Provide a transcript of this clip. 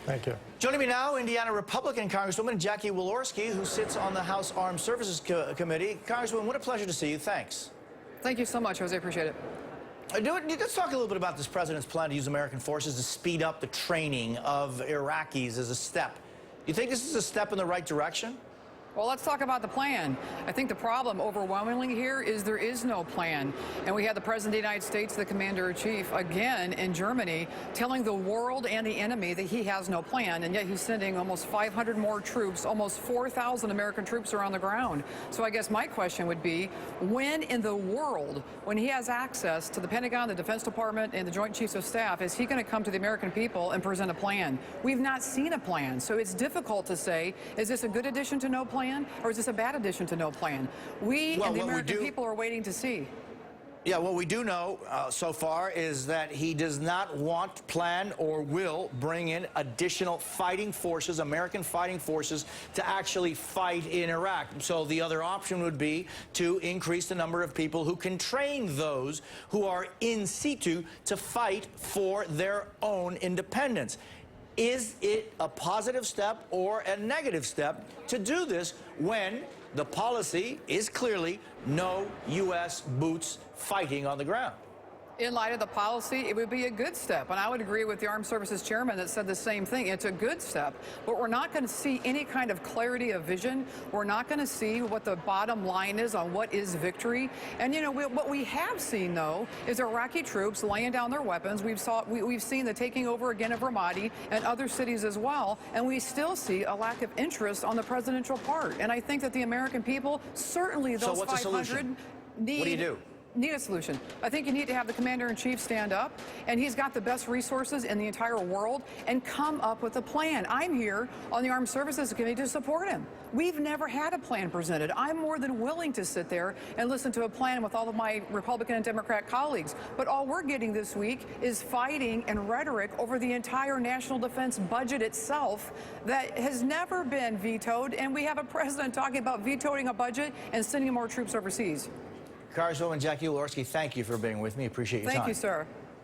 Thank you. Joining me now, Indiana Republican Congresswoman Jackie Walorski, who sits on the House Armed Services Committee. Congresswoman, what a pleasure to see you. Thanks. Thank you so much, Jose. Appreciate it. Let's talk a little bit about this president's plan to use American forces to speed up the training of Iraqis as a step. Do you think this is a step in the right direction? Well, let's talk about the plan. I think the problem overwhelmingly here is there is no plan. And we had the President of the United States, the Commander-in-Chief, again in Germany, telling the world and the enemy that he has no plan, and yet he's sending almost 500 more troops, almost 4,000 American troops are on the ground. So I guess my question would be, when in the world, when he has access to the Pentagon, the Defense Department, and the Joint Chiefs of Staff, is he going to come to the American people and present a plan? We've not seen a plan, so it's difficult to say, is this a good addition to no plan? Or is this a bad addition to no plan? We and the American people are waiting to see. Yeah, what we do know so far is that he does not want, plan, or will bring in additional fighting forces, American fighting forces, to actually fight in Iraq. So the other option would be to increase the number of people who can train those who are in situ to fight for their own independence. Is it a positive step or a negative step to do this when the policy is clearly no U.S. boots fighting on the ground? In light of the policy, it would be a good step. And I would agree with the Armed Services Chairman that said the same thing. It's a good step. But we're not going to see any kind of clarity of vision. We're not going to see what the bottom line is on what is victory. And, you know, what we have seen, though, is Iraqi troops laying down their weapons. We've seen the taking over again of Ramadi and other cities as well. And we still see a lack of interest on the presidential part. And I think that the American people, certainly those 500, need a solution. I think you need to have the Commander-in-Chief stand up, and he's got the best resources in the entire world, and come up with a plan. I'm here on the Armed Services Committee to support him. We've never had a plan presented. I'm more than willing to sit there and listen to a plan with all of my Republican and Democrat colleagues. But all we're getting this week is fighting and rhetoric over the entire national defense budget itself that has never been vetoed, and we have a president talking about vetoing a budget and sending more troops overseas. Congresswoman Jackie Walorski, thank you for being with me. Appreciate your time. Thank you, sir.